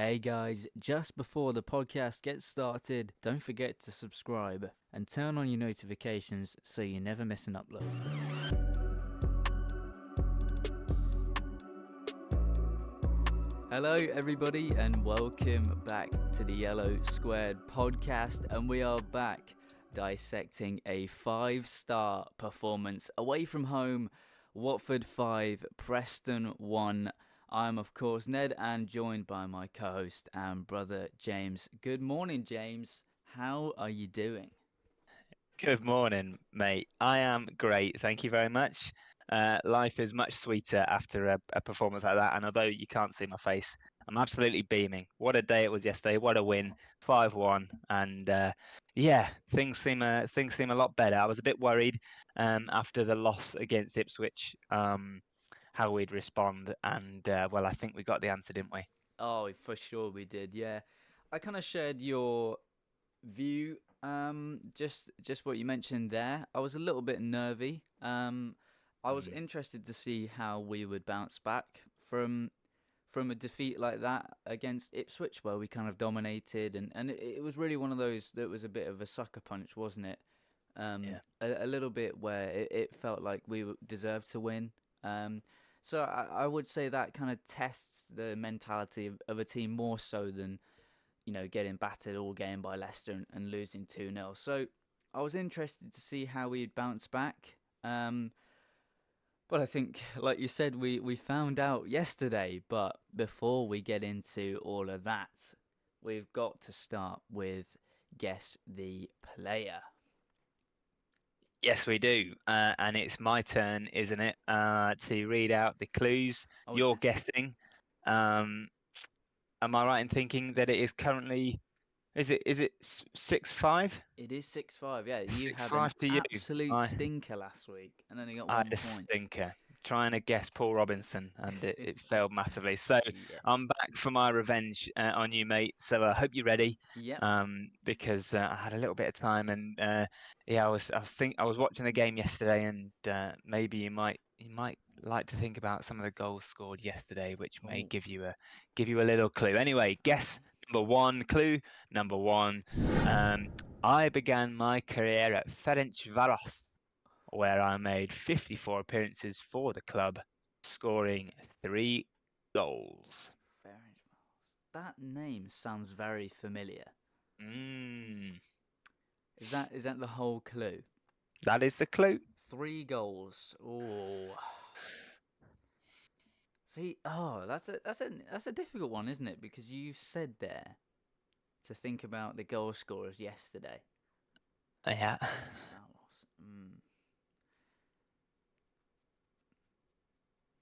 Hey guys, just before the podcast gets started, don't forget to subscribe and turn on your notifications so you never miss an upload. Hello everybody and welcome back to the Yellow Squared podcast, and we are back dissecting a 5-star performance away from home. Watford 5, Preston 1. I'm, of course, Ned, and joined by my co-host and brother, James. Good morning, James. How are you doing? Good morning, mate. I am great. Thank you very much. Life is much sweeter after a performance like that. And although you can't see my face, I'm absolutely beaming. What a day it was yesterday. What a win. 5-1. And things seem a lot better. I was a bit worried after the loss against Ipswich, how we'd respond. And well, I think we got the answer, didn't we? Oh, for sure we did, yeah. I kind of shared your view, just what you mentioned there. I was a little bit nervy. I was interested to see how we would bounce back from a defeat like that against Ipswich, where we kind of dominated, and it was really one of those that was a bit of a sucker punch, wasn't it? Yeah. A little bit where it felt like we deserved to win. So I would say that kind of tests the mentality of a team more so than, getting battered all game by Leicester and losing 2-0. So I was interested to see how we'd bounce back. But I think, like you said, we found out yesterday. But before we get into all of that, we've got to start with Guess the Player. Yes, we do. And it's my turn, isn't it, to read out the clues. Oh, You're yes. guessing. Um, am I right in thinking that it is currently, is it 6-5? It is 6-5, yeah. You Six had an five to you. absolute I stinker last week and only got I had 1 a point. stinker trying to guess Paul Robinson, and it failed massively. So Yeah. I'm back for my revenge on you, mate. So I hope you're ready, Yep. because I had a little bit of time, and I was watching the game yesterday, and maybe you might like to think about some of the goals scored yesterday, which may Oh, give you a little clue. Anyway, guess okay. number one. Clue number one. Um, I began my career at Ferencvaros, where I made 54 appearances for the club, scoring 3 goals. Valerian Ismael. That name sounds very familiar. Mm, Is that the whole clue? that is the clue. 3 goals. Oh. See, that's a difficult one, isn't it? Because you said there to think about the goal scorers yesterday. Yeah.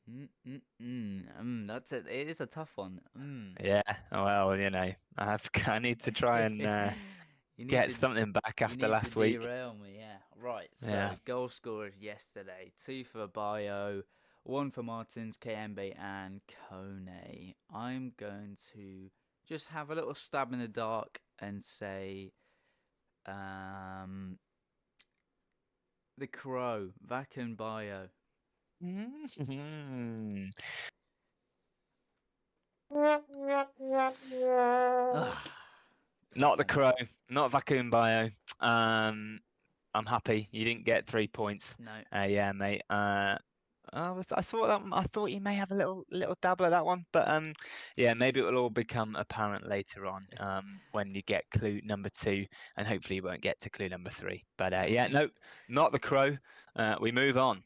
Varos. That's it. It is a tough one. Yeah. Well, I need to try and You need get to something back you after need to last week. derail me, yeah. Right. So Yeah. goal scorers yesterday: 2 for BAYO, 1 for Martins, KMB, and Kone. I'm going to just have a little stab in the dark and say, um, the Crow, Vac and BAYO. Mhm. Ah, tough Not the one. crow, not vacuum bio. I'm happy you didn't get 3 points. No. Yeah, mate. I thought you may have a little dabble at that one, but yeah, maybe it will all become apparent later on, when you get clue number 2, and hopefully you won't get to clue number 3. But yeah, no, not the crow. We move on.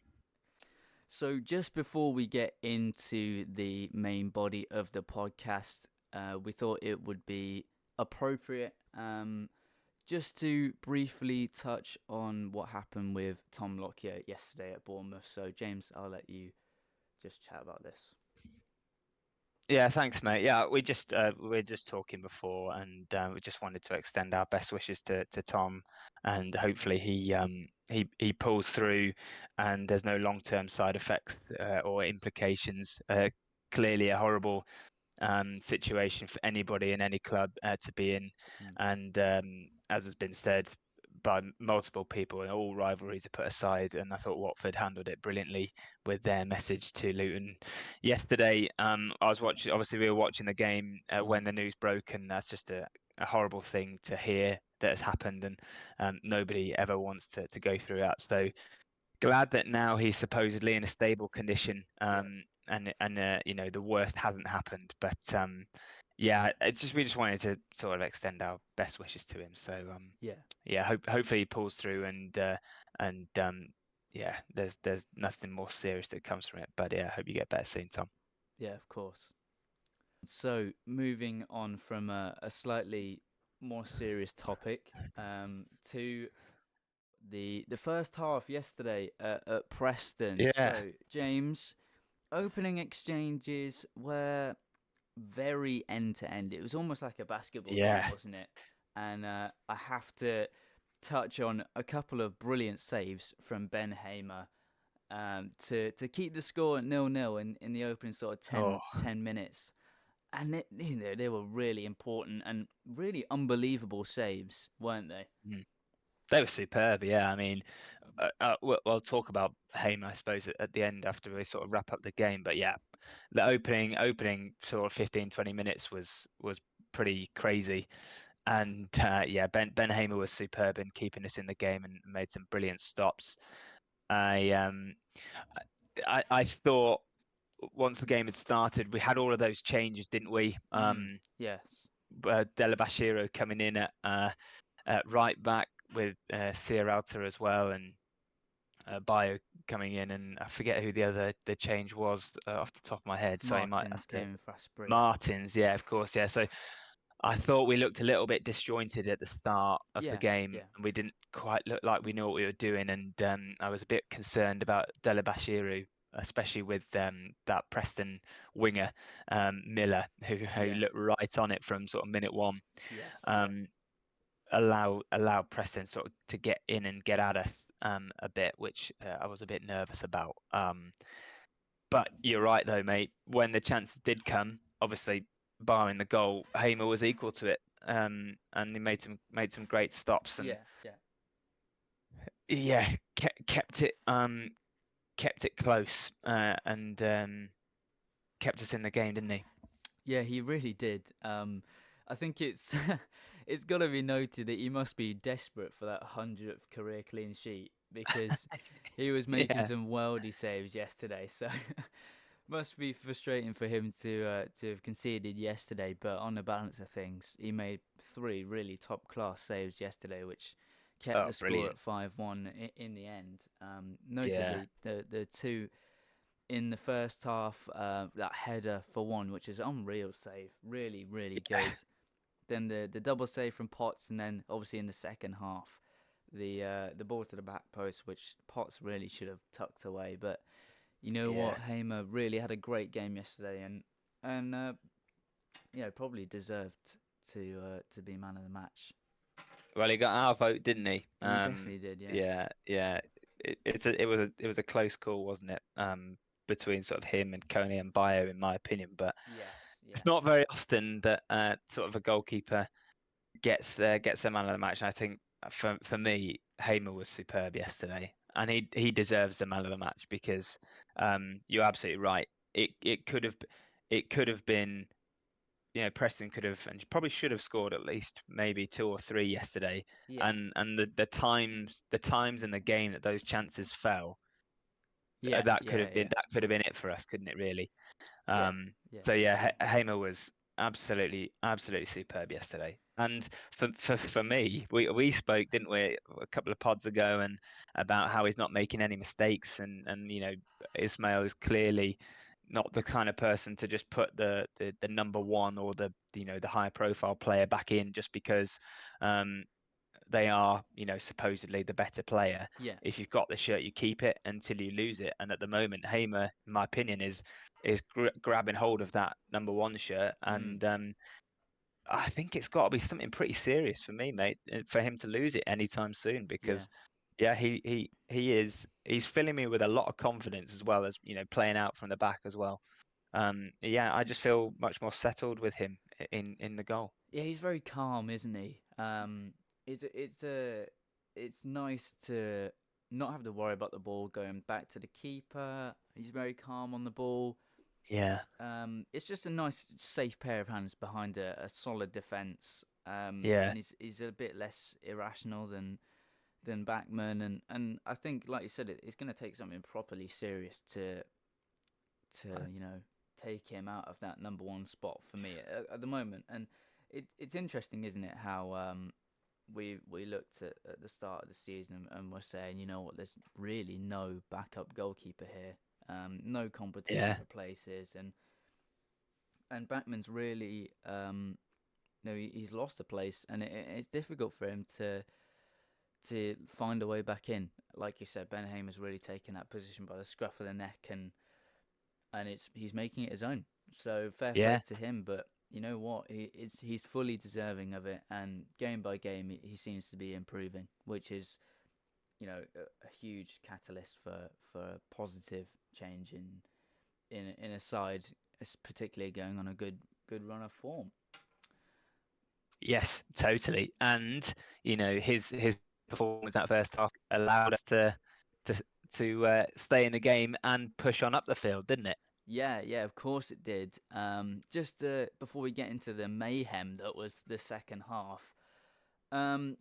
So, just before we get into the main body of the podcast, we thought it would be appropriate, just to briefly touch on what happened with Tom Lockyer yesterday at Bournemouth. So, James, I'll let you just chat about this. Yeah, thanks, mate. Yeah, we were just talking before, and we just wanted to extend our best wishes to Tom, and hopefully he pulls through, and there's no long-term side effects or implications. Clearly, a horrible situation for anybody in any club to be in, Mm. and as has been said, by multiple people, and all rivalries are put aside. And I thought Watford handled it brilliantly with their message to Luton yesterday. I was watching. Obviously, we were watching the game Mm. when the news broke, and that's just a horrible thing to hear that has happened, and nobody ever wants to go through that. So glad that now he's supposedly in a stable condition, Yeah, and you know, the worst hasn't happened. But yeah, we just wanted to sort of extend our best wishes to him. So yeah, yeah, hopefully he pulls through, and yeah, there's nothing more serious that comes from it. But yeah, I hope you get better soon, Tom. yeah, of course. So, moving on from a slightly more serious topic to the first half yesterday at Preston. Yeah, So, James, opening exchanges were very end to end. It was almost like a basketball game, yeah. wasn't it? And I have to touch on a couple of brilliant saves from Ben Hamer to keep the score at 0-0 in the opening sort of Oh, 10 minutes. And they were really important and really unbelievable saves, weren't they? mm. They were superb. Yeah, I mean, we'll talk about Hamer, I suppose, at the end after we sort of wrap up the game. But yeah, the opening sort of 15, 20 minutes was pretty crazy. And yeah, Ben Hamer was superb in keeping us in the game and made some brilliant stops. I I thought once the game had started, we had all of those changes, didn't we? Yes. Delabashiro coming in at right back with Sierralta as well, and BAYO coming in, and I forget who the change was off the top of my head, so you might Martins have to. came in for Asprey. Martins, yeah, of course, yeah. So I thought we looked a little bit disjointed at the start of the Yeah, game, yeah, and we didn't quite look like we knew what we were doing. And I was a bit concerned about Delabashiru, especially with that Preston winger Miller, who yeah, looked right on it from sort of minute one. yes, yeah, Um, allow Preston sort of to get in and get at us a bit, which I was a bit nervous about. But you're right though, mate. When the chances did come, obviously barring the goal, Hamer was equal to it, and he made some great stops, and yeah, yeah. yeah, kept it close, and kept us in the game, didn't he? Yeah, he really did. I think it's it's got to be noted that he must be desperate for that 100th career clean sheet because he was making Yeah, some worldy saves yesterday. So must be frustrating for him to have conceded yesterday. But on the balance of things, he made three really top class saves yesterday, which kept oh, the score brilliant. at 5-1 in the end. Yeah, Notably, the two in the first half, that header for one, which is unreal save, really, really good. Then the double save from Potts, and then obviously in the second half, the ball to the back post, which Potts really should have tucked away. But you know yeah. what, Hamer really had a great game yesterday, and probably deserved to be man of the match. Well, he got our vote, didn't he? He definitely did, yeah. Yeah, yeah. It was a close call, wasn't it? Between sort of him and Coney and Bio, in my opinion. But Yes, it's yes, not very often that sort of a goalkeeper gets the man of the match. And I think for me, Hamer was superb yesterday, and he deserves the man of the match because you're absolutely right. It could have been, Preston could have and probably should have scored at least maybe two or three yesterday. yeah, And the times in the game that those chances fell, yeah, that could yeah, have been yeah, it for us, couldn't it? Really. yeah, Um, yeah, so for yeah, sure. Hamer was absolutely superb yesterday. And for me, we spoke, didn't we, a couple of pods ago, and about how he's not making any mistakes, and Ismail is clearly not the kind of person to just put the number one or the high profile player back in just because um, they are, supposedly the better player. Yeah, If you've got the shirt, you keep it until you lose it. And at the moment, Hamer, in my opinion, is grabbing hold of that number one shirt, mm, and I think it's got to be something pretty serious for me, mate, for him to lose it anytime soon. yeah. Because yeah, he's filling me with a lot of confidence, as well as playing out from the back as well. Yeah, I just feel much more settled with him in the goal. Yeah, he's very calm, isn't he? It's a it's nice to not have to worry about the ball going back to the keeper. He's very calm on the ball. Yeah, It's just a nice, safe pair of hands behind a solid defense. yeah, And he's a bit less irrational than Backman, and I think, like you said, it's going to take something properly serious to take him out of that number one spot for me at the moment. And it's interesting, isn't it, how we looked at the start of the season and we're saying, you know what, there's really no backup goalkeeper here, no competition yeah. for places, and Backman's really he's lost a place, and it's difficult for him to find a way back in. Like you said, Ben Hamer's really taken that position by the scruff of the neck, and he's making it his own. So fair play Yeah. to him, but you know what? He's fully deserving of it, and game by game, he seems to be improving, which is a huge catalyst for a positive change in a side, particularly going on a good run of form. Yes, totally. And his performance that first half allowed us to stay in the game and push on up the field, didn't it? Yeah, yeah, of course it did. Just before we get into the mayhem that was the second half,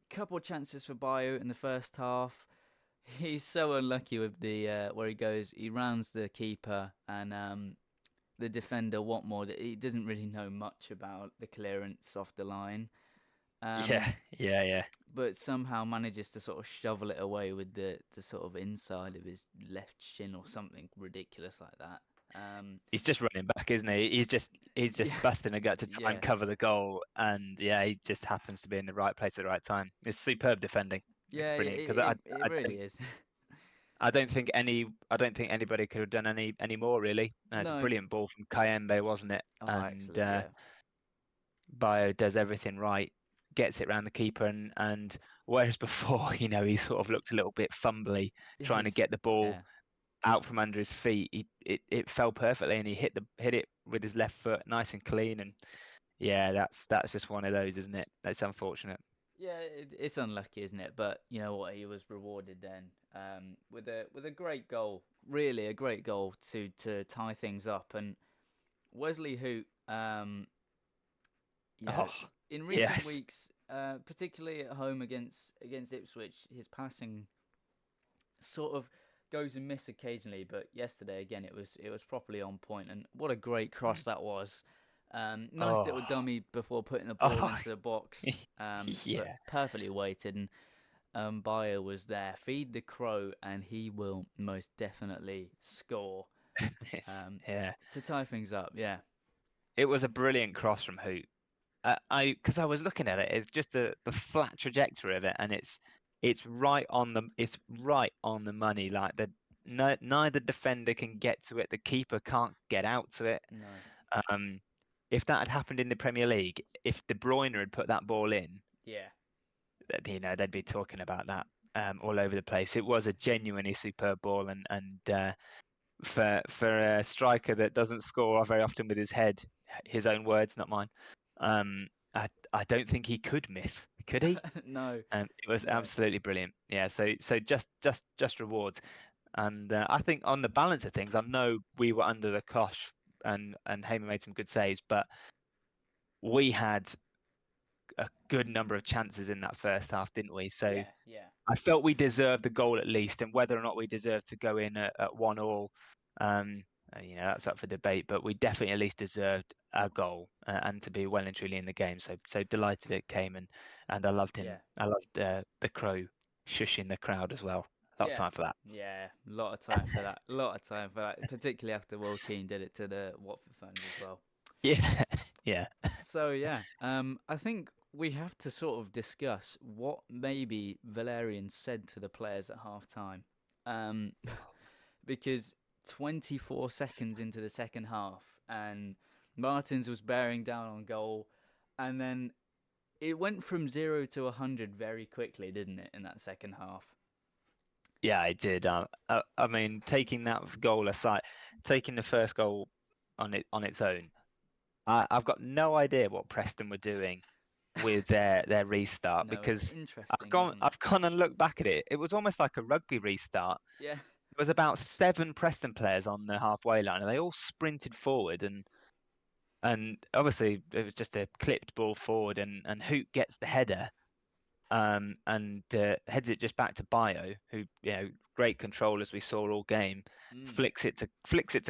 couple chances for BAYO in the first half. He's so unlucky with the where he goes. He rounds the keeper and the defender Watmore. That he doesn't really know much about the clearance off the line. Yeah, Um, yeah, yeah. but somehow manages to sort of shovel it away with the sort of inside of his left shin or something ridiculous like that. He's just running back, isn't he? He's Yeah, just busting a gut to try yeah, and cover the goal, and yeah, he just happens to be in the right place at the right time. It's superb defending. It's yeah. brilliant because It really is. I don't think anybody could have done any more really. It's a No. brilliant ball from Kayembe, wasn't it? Oh, And excellent. Yeah. BAYO does everything right, gets it round the keeper, and whereas before, he sort of looked a little bit fumbly trying to He's get the ball yeah. out from under his feet, it fell perfectly, and he hit it with his left foot, nice and clean. And yeah, that's just one of those, isn't it? That's unfortunate. Yeah, it's unlucky, isn't it? But you know what? He was rewarded then with a great goal. Really, a great goal to tie things up. And Wesley Hoot, you know, Oh, in recent yes. weeks, particularly at home against Ipswich, his passing sort of goes and miss occasionally. But yesterday, again, it was properly on point. And what a great cross that was. Nice Oh, little dummy before putting the ball oh, into the box, but yeah. perfectly weighted. And BAYO was there. Feed the crow, and he will most definitely score Yeah. to tie things up. Yeah, It was a brilliant cross from Hoot. Because I was looking at it, it's just the flat trajectory of it, and it's right on the money. Like no, neither defender can get to it. The keeper can't get out to it. no, Um, if that had happened in the Premier League, if De Bruyne had put that ball in, yeah, they'd be talking about that all over the place. It was a genuinely superb ball, and for a striker that doesn't score very often with his head, his own words, not mine. I don't think he could miss, could he? no, And it was no, absolutely brilliant. Yeah, so just rewards, and I think on the balance of things, I know we were under the cosh, and Hamer made some good saves, but we had a good number of chances in that first half, didn't we? So yeah, yeah, I felt we deserved the goal at least, and whether or not we deserved to go in at 1-1, that's up for debate. But we definitely at least deserved a goal and to be well and truly in the game. So delighted it came, and I loved him. yeah, I loved the crow shushing the crowd as well. A lot of yeah, time for that. yeah. A lot of time for that. A lot of time for that, particularly after Will Keane did it to the Watford fans as well. Yeah, yeah. So yeah, I think we have to sort of discuss what maybe Valerian said to the players at half time. Um, because 24 seconds into the second half, and Martins was bearing down on goal, and then it went from 0 to 100 very quickly, didn't it, in that second half? Yeah, I did. I mean, taking that goal aside, taking the first goal on its own, I've got no idea what Preston were doing with their restart No, it's because interesting, isn't it? I've gone and looked back at it. It was almost like a rugby restart. Yeah. There was about 7 Preston players on the halfway line, and they all sprinted forward, and obviously it was just a clipped ball forward, and Hoot gets the header, and heads it just back to BAYO, who great control as we saw all game, Mm. flicks it to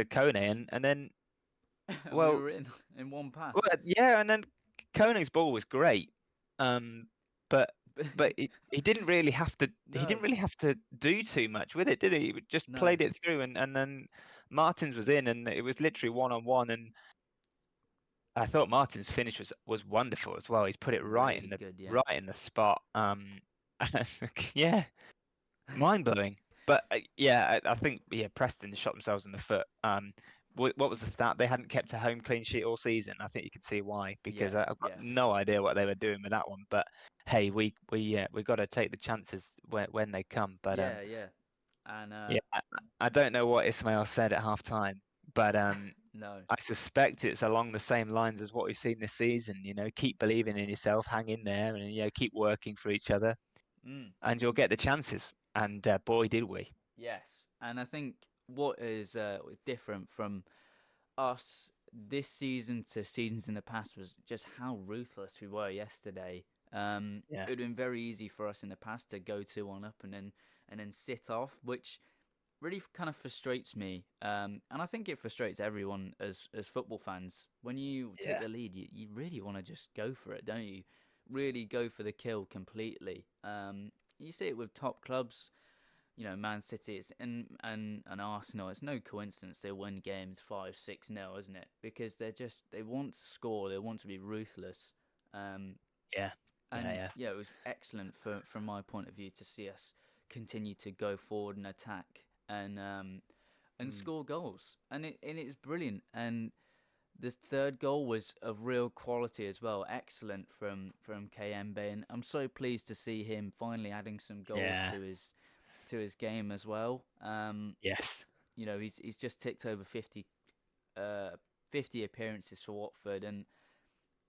Kone, and then And we well were in one pass. well yeah, and then Kone's ball was great, um, but But he didn't really have to no, do too much with it, did he? He just no. played it through, and then Martins was in, and it was literally 1-on-1, and I thought Martin's finish was wonderful as well. He's put it Really good, yeah. right in the spot. Yeah, mind blowing. But yeah, I think Preston shot themselves in the foot. What was the stat? They hadn't kept a home clean sheet all season. I think you could see why, because Yeah, I've got yeah, for no sure. idea what they were doing with that one. But hey, we got to take the chances when they come. But Yeah, yeah. And yeah, I don't know what Ismael said at half time, but no. I suspect it's along the same lines as what we've seen this season. Keep believing in yourself, hang in there, and keep working for each other, Mm. and you'll get the chances. And boy, did we! Yes. And I think what is different from us this season to seasons in the past was just how ruthless we were yesterday. Yeah, It would have been very easy for us in the past to go 2-1 up and then sit off, which really kind of frustrates me. And I think it frustrates everyone as football fans. When you take yeah, the lead, you really want to just go for it, don't you? Really go for the kill completely. You see it with top clubs, Man City and Arsenal. It's no coincidence they win games 5-6-0, isn't it? Because they want to score, they want to be ruthless. Um, yeah, and yeah, yeah, it was excellent from my point of view to see us continue to go forward and attack and mm, score goals. And it's brilliant. And this third goal was of real quality as well. Excellent from KMB, and I'm so pleased to see him finally adding some goals yeah, to his game as well. yes, He's just ticked over uh, 50 appearances for Watford, and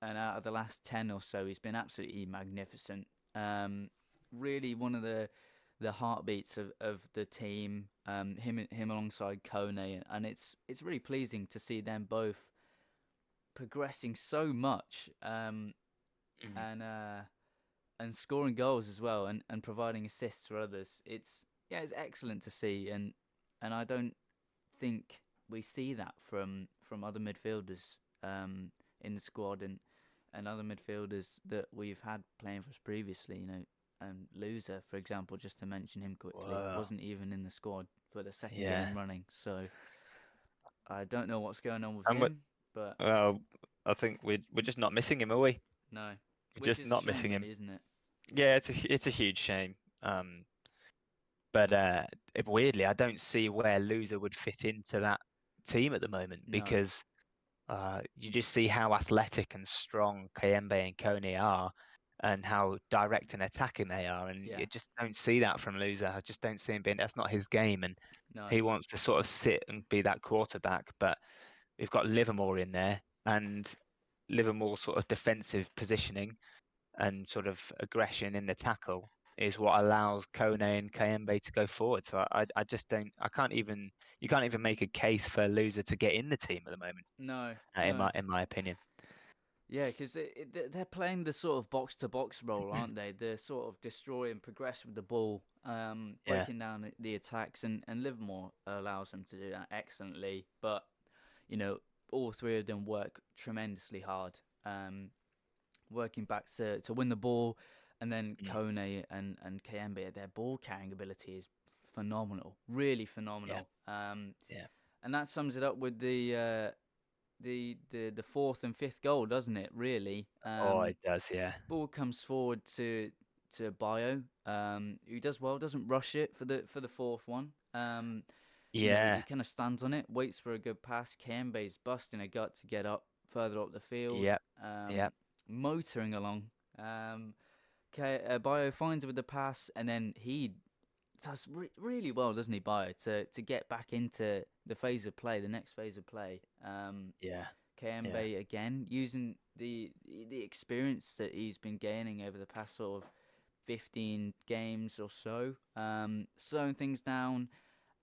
out of the last 10 or so, he's been absolutely magnificent. Really one of the heartbeats of the team. Him alongside Kone, and it's really pleasing to see them both progressing so much, mm, and uh, and scoring goals as well, and providing assists for others. It's excellent to see, and I don't think we see that from other midfielders in the squad, and other midfielders that we've had playing for us previously. Loser, for example, just to mention him quickly, whoa, wasn't even in the squad for the second yeah. game running. So I don't know what's going on with And him, but well, I think we're just not missing him, are we? no, We're which just is a not shame, missing him. really, isn't it? Yeah, it's a huge shame. But weirdly, I don't see where Loser would fit into that team at the moment No, because you just see how athletic and strong Kayembe and Kone are, and how direct and attacking they are, and yeah, you just don't see that from Loser. I just don't see him being. That's not his game, and no, he wants to sort of sit and be that quarterback. But we've got Livermore in there, and Livermore's sort of defensive positioning and sort of aggression in the tackle is what allows Kone and Kayembe to go forward. So I just don't. I can't even. You can't even make a case for Loser to get in the team at the moment, no, in no. my opinion. Yeah, because they're playing the sort of box to box role, aren't they? They're sort of destroy and progress with the ball, Yeah, breaking down the attacks, and Livermore allows them to do that excellently. But you know, all three of them work tremendously hard, working back to win the ball, and then mm, Kone and Kayembe, their ball carrying ability is phenomenal, really yeah, phenomenal. yeah. And that sums it up with the fourth and fifth goal, doesn't it? Really, Oh, it does. Yeah, ball comes forward to BAYO, who does well, doesn't rush it for the fourth one. He yeah, kind of stands on it, waits for a good pass. Kembe's busting a gut to get up further up the field, yeah, yeah, motoring along. BAYO finds it with the pass, and then he does really well, doesn't he, BAYO, to get back into the phase of play, the next phase of play. yeah, yeah, KMB again using the the experience that he's been gaining over the past sort of 15 games or so, slowing things down,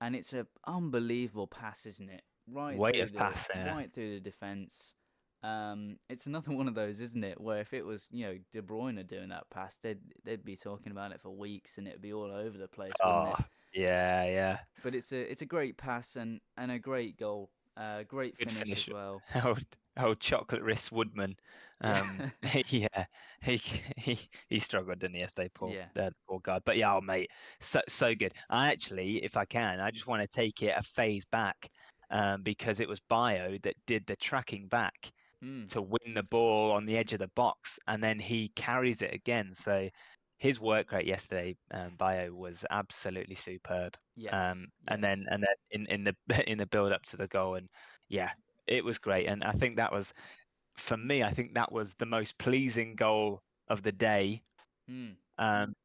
and it's a unbelievable pass, isn't it? Weight of pass there. Right through the defense. It's another one of those, isn't it, where if it was De Bruyne doing that pass, they'd be talking about it for weeks, and it'd be all over the place, wouldn't Oh, it? yeah, yeah. But it's a great pass and a great goal, great Good finish finish. as well. Old, old chocolate wrist Woodman. Yeah, Yeah, he he struggled, didn't he, yesterday, yeah. poor guy. But yeah, oh mate, so good. I actually, if I can, I just want to take it a phase back, because it was BAYO that did the tracking back Mm, to win the ball on the edge of the box, and then he carries it again. So his work rate yesterday, BAYO, was absolutely superb. yes, And then in the in the build up to the goal, and yeah, it was great. And I think that was, for me, I think that was the most pleasing goal of the day, mm,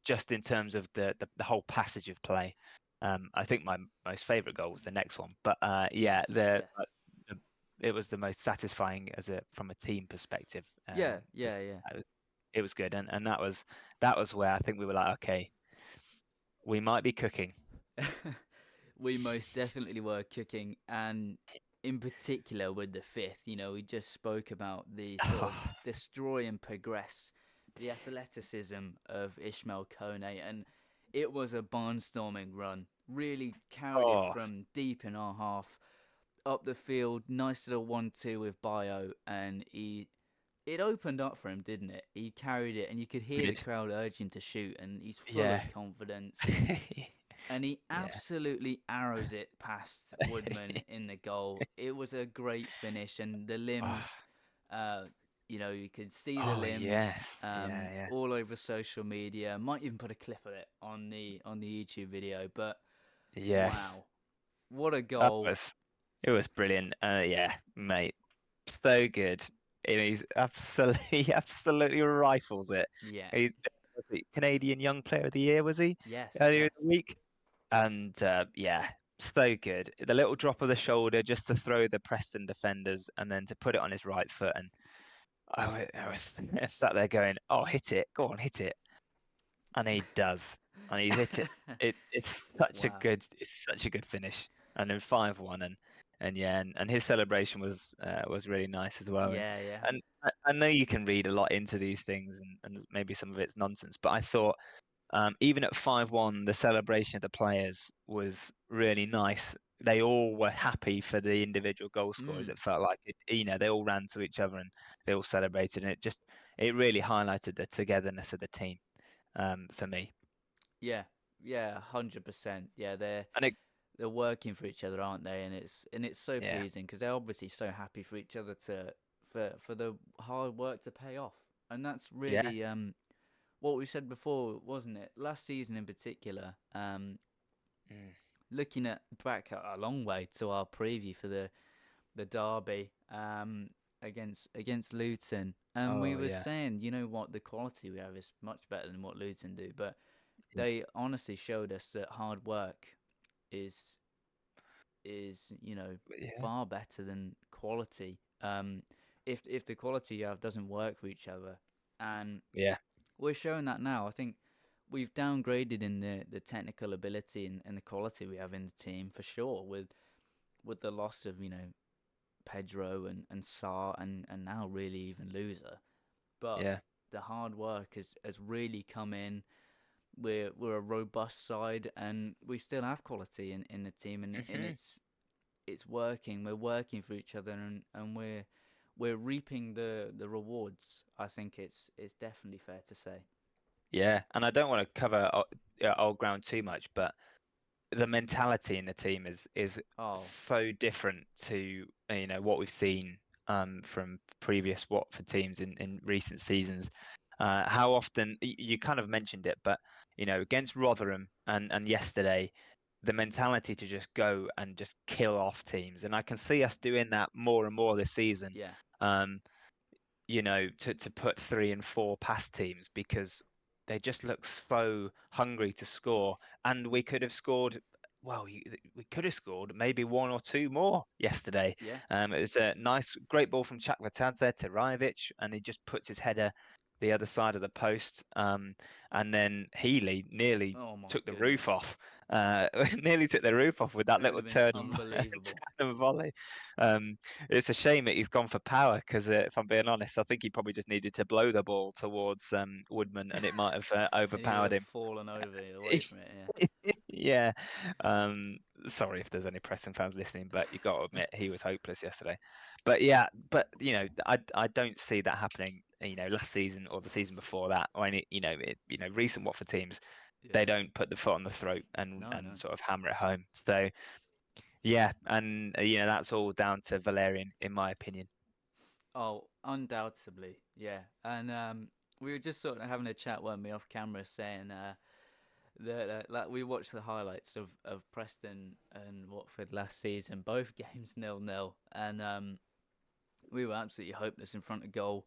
just in terms of the whole passage of play. I think my most favourite goal was the next one, but yeah, yes. the it was the most satisfying as a from a team perspective. Yeah, To yeah, yeah. it was good, and that was where I think we were like, okay, we might be cooking. We most definitely were cooking, and in particular with the fifth, we just spoke about the sort of Oh, destroy and progress, the athleticism of Ishmael Kone, and it was a barnstorming run. Really carried it oh, from deep in our half up the field. Nice little 1-2 with Bio, and it opened up for him, didn't it? He carried it, and you could hear the did. crowd urge him to shoot, and he's full Yeah. of confidence, and he Yeah. absolutely arrows it past Woodman in the goal. It was a great finish, and the Oh, limbs, uh, you could see the oh yes. limbs Yeah, yeah. all over social media. Might even put a clip of it on the YouTube video. But Yes. wow, what a That goal! was it was brilliant. Yeah, mate. So good. He's absolutely he absolutely rifles it. Yeah, He was the Canadian Young Player of the Year, was he? yes, Earlier in yes. the week? And yeah, so good. The little drop of the shoulder just to throw the Preston defenders and then to put it on his right foot. And I was sat there going, "Oh, hit it! Go on, hit it!" And he does, and he's hit it. Wow. It's such a good finish. And then 5-1, and yeah, and his celebration was really nice as well. Yeah, yeah. And I know you can read a lot into these things, and maybe some of it's nonsense, but I thought, even at 5-1, the celebration of the players was really nice. They all were happy for the individual goal scorers. Mm. It felt like it, they all ran to each other and they all celebrated, and it really highlighted the togetherness of the team, for me. Yeah, yeah, 100%. Yeah, And it, they're working for each other, aren't they? And it's so yeah, pleasing because they're obviously so happy for each other for the hard work to pay off. And that's yeah, really what we said before, wasn't it? Last season in particular, mm, looking at back a long way to our preview for the derby against Luton, and we oh were yeah, saying, what, the quality we have is much better than what Luton do, but mm, they honestly showed us that hard work is is yeah, far better than quality. If the quality you have doesn't work for each other, and yeah, we're showing that now. I think we've downgraded in the technical ability and the quality we have in the team for sure. With the loss of Pedro and Sarr and now really even Loser, but yeah. the hard work has really come in. We're a robust side, and we still have quality in the team, and Hmm. it's working. We're working for each other, and we're reaping the rewards. I think it's definitely fair to say. Yeah, and I don't want to cover old ground too much, but the mentality in the team is Oh so different to what we've seen, from previous Watford teams in recent seasons. How often you kind of mentioned it, but against Rotherham and yesterday, the mentality to just go and just kill off teams, and I can see us doing that more and more this season. yeah, Um, to put 3 and 4 past teams because they just look so hungry to score. And we could have scored well, we could have scored maybe one or two more yesterday. Yeah. It was a nice, great ball from Chakvetadze to RAJOVIC, and he just puts his header the other side of the post. And then Healy nearly Oh my took the roof goodness. off. Nearly took the roof off with that It would little have been turn and, unbelievable. turn and volley. It's a shame that he's gone for power because, if I'm being honest, I think he probably just needed to blow the ball towards Woodman, and it might have And he would overpowered have him. fallen over away from it. Yeah. Um, Sorry if there's any Preston fans listening, but you got to admit he was hopeless yesterday. But yeah, but I don't see that happening. Last season or the season before that, or any recent Watford teams, Yeah. they don't put the foot on the throat and No, no. sort of hammer it home. So yeah, and that's all down to Valerian, in my opinion. Oh, undoubtedly, yeah. And we were just sort of having a chat, weren't we, off camera, saying that like we watched the highlights of Preston and Watford last season, both games 0-0, and we were absolutely hopeless in front of goal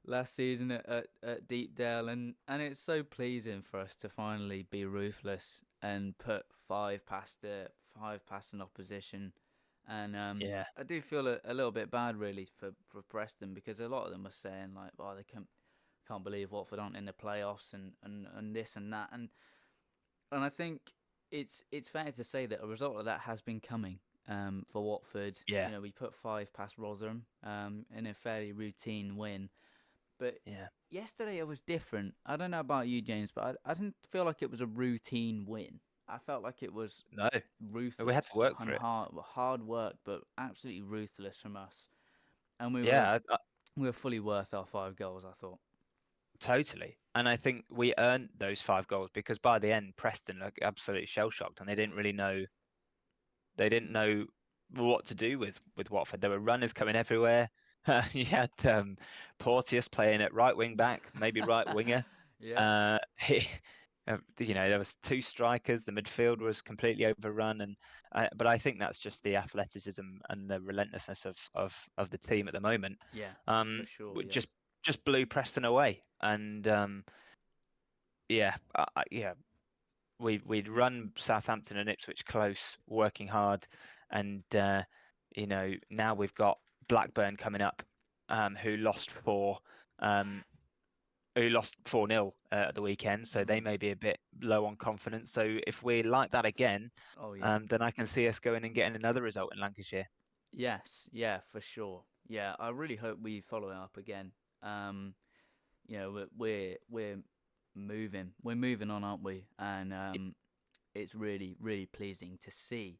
last season at Deepdale, and it's so pleasing for us to finally be ruthless and put five past an opposition. And Yeah. I do feel a little bit bad really for Preston, because a lot of them are saying like, oh, they can't believe Watford aren't in the playoffs and this and that, and I think it's fair to say that a result of that has been coming for Watford. Yeah. We put five past Rotherham in a fairly routine win, but Yeah. yesterday it was different. I don't know about you, James, but I didn't feel like it was a routine win. I felt like it was No, we had to ruthless work and for it. hard work, but absolutely ruthless from us. And Yeah, we were fully worth our 5 goals, I thought. totally. And I think we earned those 5 goals because by the end, Preston looked absolutely shell shocked, and they didn't know what to do with Watford. There were runners coming everywhere. You had Porteous playing at right wing back, maybe right winger. Yeah, He, there was two strikers. The midfield was completely overrun, but I think that's just the athleticism and the relentlessness of the team at the moment. yeah, for sure. We Yeah, just blew Preston away, and yeah, yeah, we'd run Southampton and Ipswich close, working hard, and now we've got Blackburn coming up, who lost um, 4-0 at the weekend, so they hmm may be a bit low on confidence. So if we're like that again, oh yeah. then I can see us going and getting another result in Lancashire. Yes, yeah, for sure. Yeah, I really hope we follow it up again. Um, we're moving, on, aren't we? And it's really, really pleasing to see.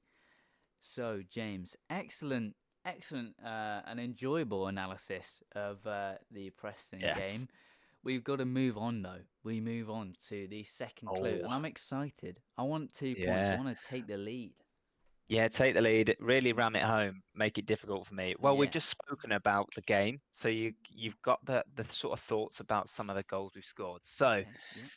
So, James, excellent, and enjoyable analysis of the Preston Yeah. game. We've got to move on though. We move on to the second clue, Oh, and I'm excited. I want 2 points. I yeah. want to take the lead. Yeah, take the lead, really ram it home, make it difficult for me. Well, we've Yeah. just spoken about the game, so you've got the sort of thoughts about some of the goals we've scored. So, Okay. Yeah.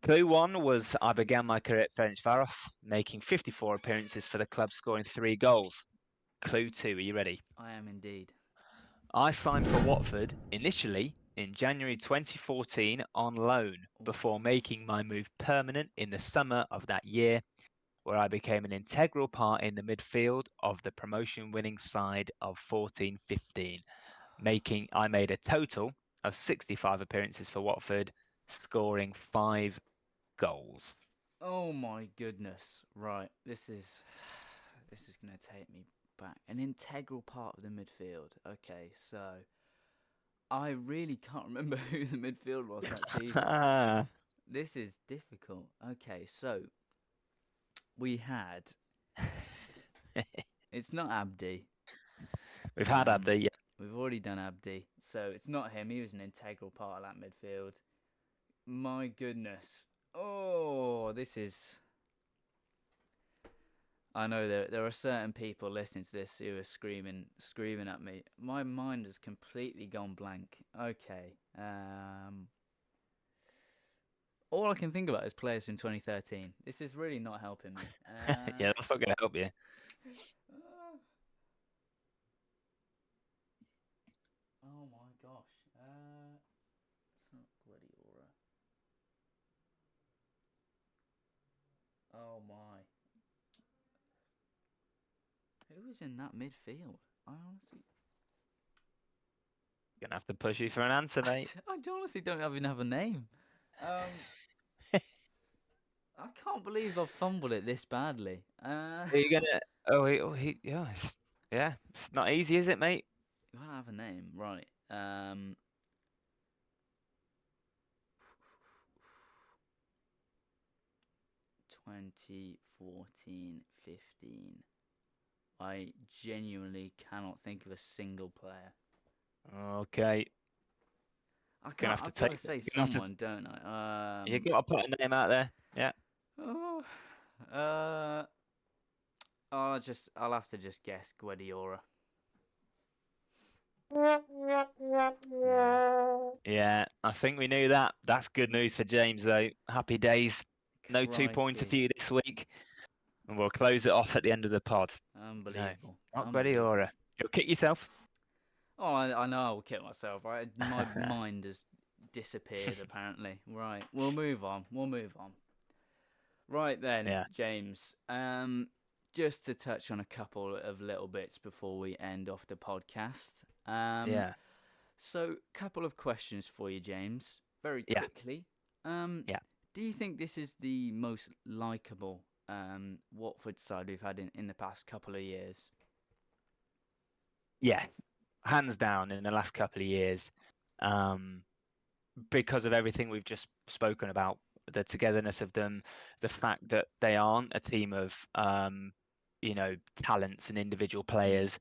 clue one was I began my career at Ferencvaros, making 54 appearances for the club, scoring 3 goals. Clue two, are you ready? I am indeed. I signed for Watford initially in January 2014 on loan Ooh. before making my move permanent in the summer of that year, where I became an integral part in the midfield of the promotion winning side of 14-15. I made a total of 65 appearances for Watford, scoring 5 goals. Oh my goodness. Right. This is this is going to take me back. An integral part of the midfield. Okay, so I really can't remember who the midfield was that season. This is difficult. Okay, so we had. It's not Abdi. We've had Um, Abdi, yeah. we've already done Abdi, so it's not him. He was an integral part of that midfield. My goodness. Oh, this is. I know there are certain people listening to this who are screaming at me. My mind has completely gone blank. Okay. All I can think about is players from 2013. This is really not helping me. Yeah, that's not going to help you. Uh, oh my gosh. It's not Guardiola. Oh my. Who is in that midfield? I honestly, Gonna have to push you for an answer, mate. I honestly don't even have a name. Um, I can't believe I've fumbled it this badly. Are you gonna? Yeah, it's not easy, is it, mate? You gotta have a name, right? 2014, 15. I genuinely cannot think of a single player. Okay, I gonna can't. have to I've got take. to say Gonna have to. someone, don't I? You gotta put a name out there. Yeah. Oh, uh, I'll have to just guess Guardiola. Yeah, Yeah, I think we knew that. That's good news for James, though. Happy days. No 2 points for crikey, you this week, and we'll close it off at the end of the pod. No, unbelievable, not unbelievable. Guardiola. You'll kick yourself. Oh, I know I'll kill myself. My mind has disappeared apparently. Right, we'll move on. We'll move on. Right then, Yeah, James. Just to touch on a couple of little bits before we end off the podcast. Um, yeah, so couple of questions for you, James, very yeah, quickly. Um, yeah, do you think this is the most likable Watford side we've had in the past couple of years? yeah. Hands down in the last couple of years, um, because of everything we've just spoken about, the togetherness of them, the fact that they aren't a team of talents and individual Mm, players.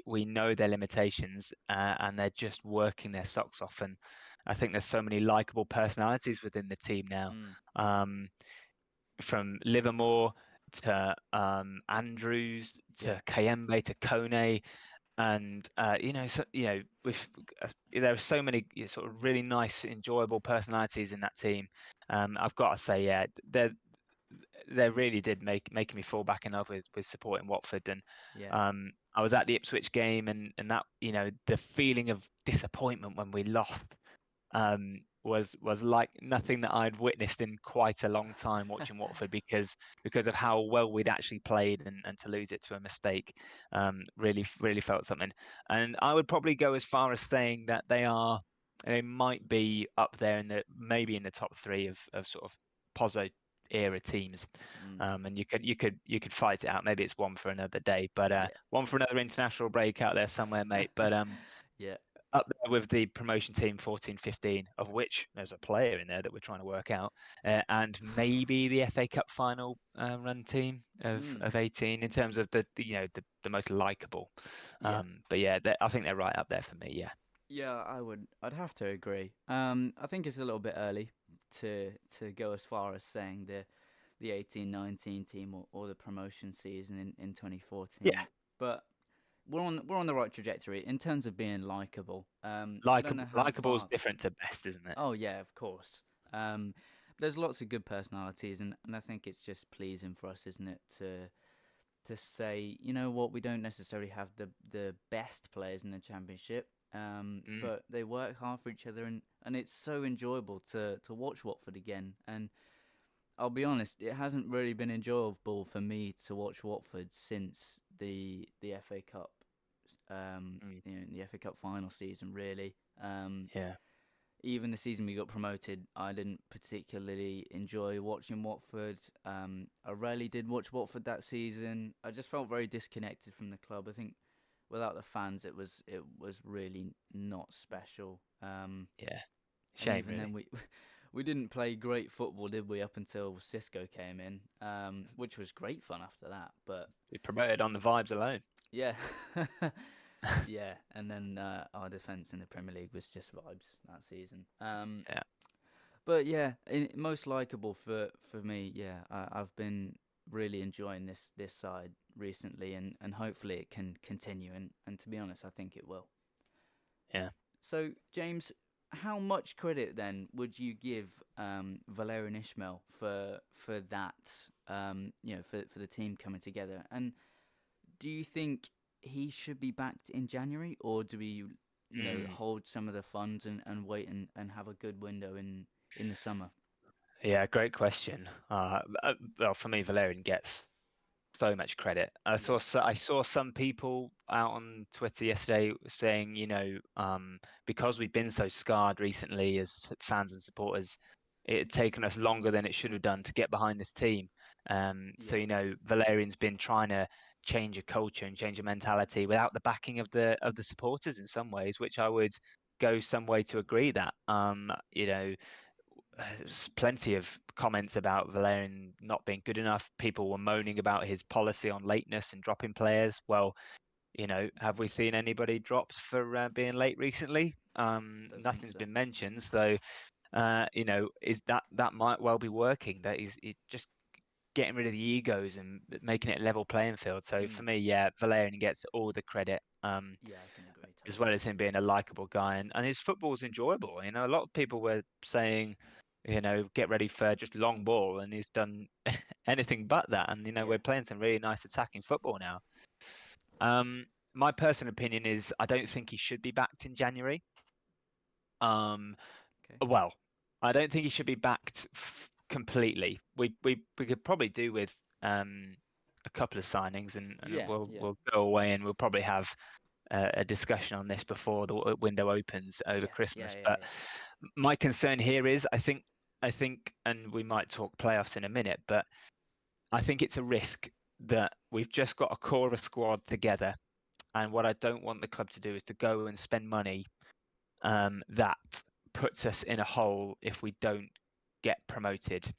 We know their limitations, and they're just working their socks off. And I think there's so many likable personalities within the team now, mm, um, from Livermore to Andrews yeah, to Kayembe to Kone, and with there are so many sort of really nice, enjoyable personalities in that team. I've got to say, yeah, they really did making me fall back in love with supporting Watford. And yeah. I was at the Ipswich game, and that the feeling of disappointment when we lost was like nothing that I'd witnessed in quite a long time watching Watford, because of how well we'd actually played, and to lose it to a mistake really felt something. And I would probably go as far as saying that they might be up there maybe in the top three of sort of Pozzo era teams. Mm, And you could fight it out. Maybe it's one for another day, but yeah. one for another international break out there somewhere, mate. But Yeah. up there with the promotion team 14-15, of which there's a player in there that we're trying to work out, and maybe the FA Cup final run team Mm, of 18, in terms of the most likable. yeah. But yeah, I think they're right up there for me. Yeah, Yeah, I would. I'd have to agree. I think it's a little bit early to go as far as saying the 18-19 team or the promotion season in yeah, 2014. But we're on the right trajectory in terms of being likable. I don't know how likable is far. different to best, isn't it? Oh yeah, of course. Um, there's lots of good personalities, and I think it's just pleasing for us, isn't it, to say, you know what, we don't necessarily have the best players in the championship, Mm, but they work hard for each other, and it's so enjoyable to watch Watford again. And I'll be honest, it hasn't really been enjoyable for me to watch Watford since the FA Cup, mm, the FA Cup final season, really. yeah, Even the season we got promoted, I didn't particularly enjoy watching Watford. I rarely did watch Watford that season. I just felt very disconnected from the club. I think without the fans, it was really not special. yeah. And Shame, even really. then, we we didn't play great football, did we? Up until Cisco came in, which was great fun after that. But We promoted on the vibes alone. yeah, yeah. And then our defense in the Premier League was just vibes that season. Yeah, But yeah, most likable for me. Yeah, I've been really enjoying this side recently, and hopefully it can continue. And to be honest, I think it will. yeah. So James, how much credit then would you give Valerian Ismael for that? For the team coming together. And do you think he should be backed in January, or do we, Mm. hold some of the funds and wait and have a good window in the summer? Yeah, great question. Well, for me, Valerian gets so much credit. Yeah, I saw some people out on Twitter yesterday saying, because we've been so scarred recently as fans and supporters, it had taken us longer than it should have done to get behind this team. So yeah, Valerian's been trying to change a culture and change a mentality without the backing of the supporters in some ways, which I would go some way to agree that. There's plenty of comments about Valerian not being good enough. People were moaning about his policy on lateness and dropping players. Well, have we seen anybody drops for being late recently? don't think Nothing's so. been mentioned. So, is that might well be working? That he's just getting rid of the egos and making it a level playing field. So for Mm. me, yeah, Valerian gets all the credit. Yeah, I can agree As totally. well as him being a likable guy, and his football's enjoyable. A lot of people were saying, get ready for just long ball, and he's done anything but that. And Yeah. we're playing some really nice attacking football now. My personal opinion is I don't think he should be backed in January. Um, Okay. well, I don't think he should be backed completely. We could probably do with a couple of signings, and Yeah, we'll yeah, we'll go away and we'll probably have a discussion on this before the window opens over yeah, yeah, Christmas. yeah, But yeah. my concern here is I think, and we might talk playoffs in a minute, but I think it's a risk that we've just got a core of a squad together, and what I don't want the club to do is to go and spend money that puts us in a hole if we don't get promoted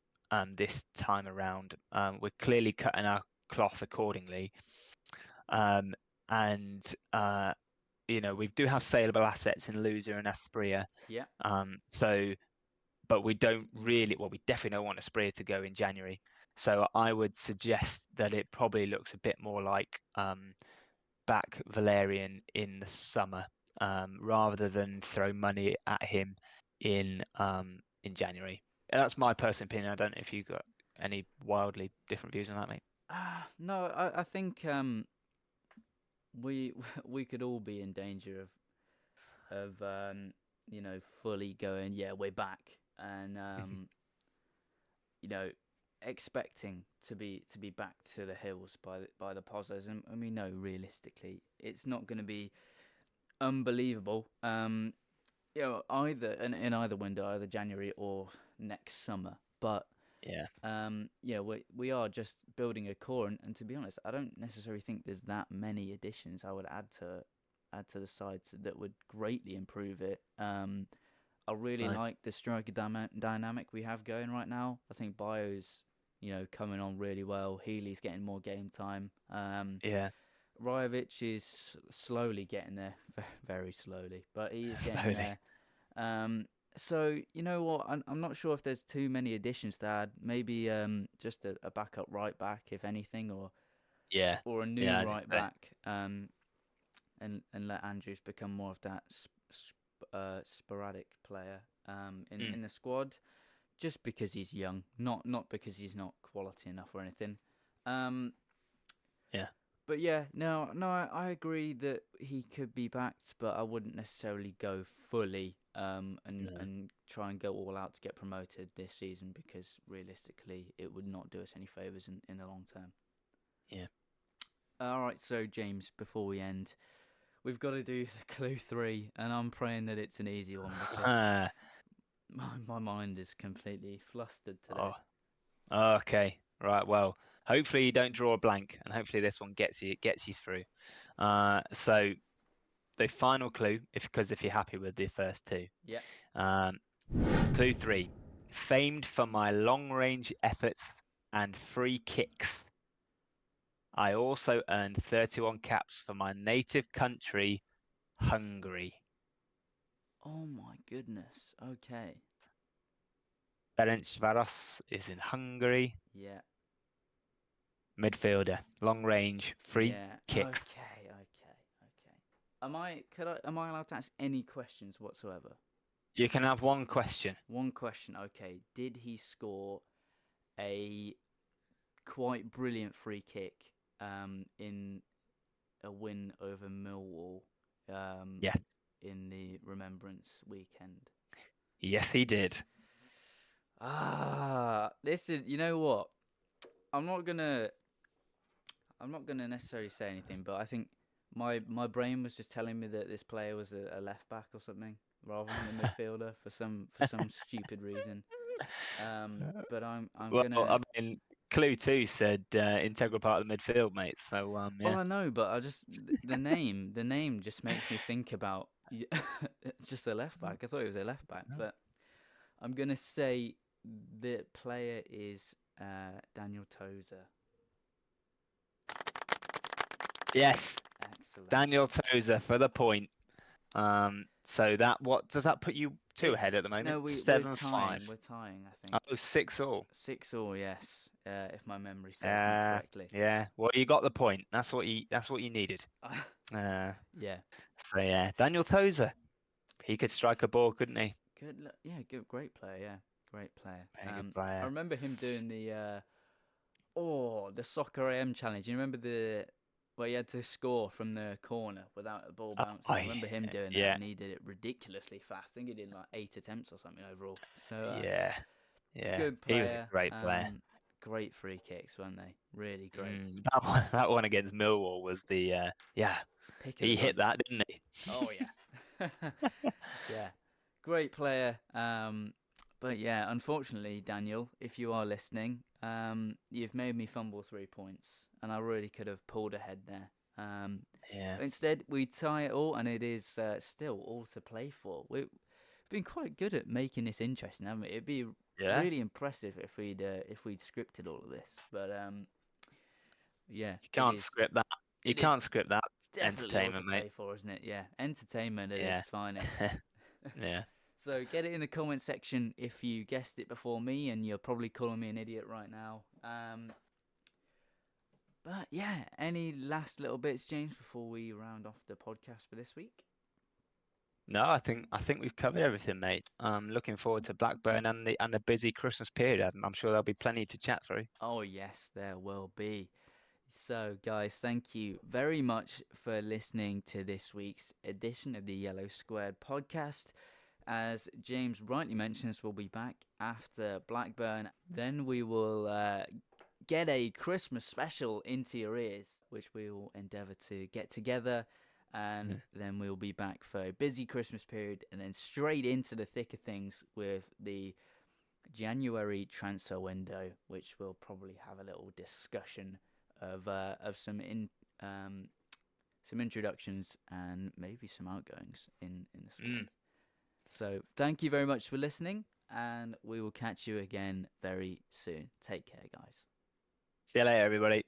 this time around. We're clearly cutting our cloth accordingly, um, and we do have saleable assets in Loser and Aspria. Yeah. So, but we don't really, well, we definitely don't want Aspria to go in January. So I would suggest that it probably looks a bit more like back Valerian in the summer, rather than throw money at him in January. That's my personal opinion. I don't know if you got any wildly different views on that, mate. No, I think we we could all be in danger of fully going, yeah, we're back, and you know expecting to be back to the hills by the Pozzos, and we know realistically it's not going to be unbelievable. Either in either window, either January or next summer. But Yeah, we are just building a core, and to be honest, I don't necessarily think there's that many additions I would add to the sides that would greatly improve it. I really no, like the striker dynamic we have going right now. I think BAYO's coming on really well. Healy's getting more game time. yeah, RAJOVIC is slowly getting there, very slowly, but he is getting slowly. there. So you know what? I'm not sure if there's too many additions to add. Maybe just a backup right back, if anything, Yeah, or a new yeah, I think right so. back. And let Andrews become more of that sporadic player. Mm, In the squad, just because he's young, not because he's not quality enough or anything. Um, yeah, but yeah, no, I agree that he could be backed, but I wouldn't necessarily go fully no, and try and go all out to get promoted this season, because realistically it would not do us any favours in the long term. yeah. All right, so James, before we end, we've got to do the clue 3, and I'm praying that it's an easy one because my mind is completely flustered Oh, today. okay. Right. Well, hopefully you don't draw a blank, and hopefully this one gets you through. So the final clue, if you're happy with the first two, Yeah. um, clue 3: famed for my long-range efforts and free kicks, I also earned 31 caps for my native country, Hungary. Oh my goodness. Okay. Ferencváros is in Hungary. Yeah. Midfielder, long range, free Yeah. kicks. Okay. Okay. Okay. Am I allowed to ask any questions whatsoever? You can have one question. One question. Okay. Did he score a quite brilliant free kick in a win over Millwall um Yeah. in the Remembrance weekend? Yes, he did. This is, you know what? I'm not gonna. I'm not going to necessarily say anything, but I think my brain was just telling me that this player was a left back or something rather than a midfielder for some stupid reason. But I'm Well, gonna. I mean, Clue 2 said integral part of the midfield, mate. So, Well, yeah. I know, but the name just makes me think about it's just a left back. I thought it was a left back, but I'm gonna say the player is Daniel Tozer. Yes, Excellent. Daniel Tozer for the point. So what does that put you two It ahead at the moment? no, we're 7-5. tying. We're tying. I think Oh, 6-all. 6-6. Yes, if my memory serves me Yeah, correctly. yeah. Well, you got the point. That's what you needed. Uh, Yeah. so yeah, Daniel Tozer. He could strike a ball, couldn't he? Yeah, good, great player. Yeah, great player. Very good I player. remember him doing the soccer AM challenge. You remember where you had to score from the corner without the ball Oh, bouncing? I remember him doing that, yeah, and he did it ridiculously fast. I think he did like 8 attempts or something overall. So yeah, yeah. good He was a player. great player. Great free kicks, weren't they? Really great. That one against Millwall was yeah. Pick of the He hit bunch. that, didn't he? Oh yeah. Yeah. Great player. But yeah, unfortunately, Daniel, if you are listening, you've made me fumble 3 points, and I really could have pulled ahead there. Yeah, But instead, we tie it all, and it is still all to play for. We've been quite good at making this interesting, haven't we? It'd be yeah. really impressive if we'd scripted all of this. But yeah, You can't script that. You it is can't script that definitely all to entertainment, mate. play for, isn't it? Yeah, entertainment at Yeah, its finest. yeah. So get it in the comment section if you guessed it before me, and you're probably calling me an idiot right now. But yeah, any last little bits, James, before we round off the podcast for this week? No, I think we've covered everything, mate. I'm looking forward to Blackburn and the busy Christmas period. I'm sure there'll be plenty to chat through. Oh yes, there will be. So guys, thank you very much for listening to this week's edition of the Yellow Squared podcast. As James rightly mentions, we'll be back after Blackburn. Then we will get a Christmas special into your ears, which we will endeavour to get together. And Mhm. then we'll be back for a busy Christmas period, and then straight into the thick of things with the January transfer window, which we'll probably have a little discussion of some introductions and maybe some outgoings in the squad. Mm. So thank you very much for listening, and we will catch you again very soon. Take care, guys. See you later, everybody.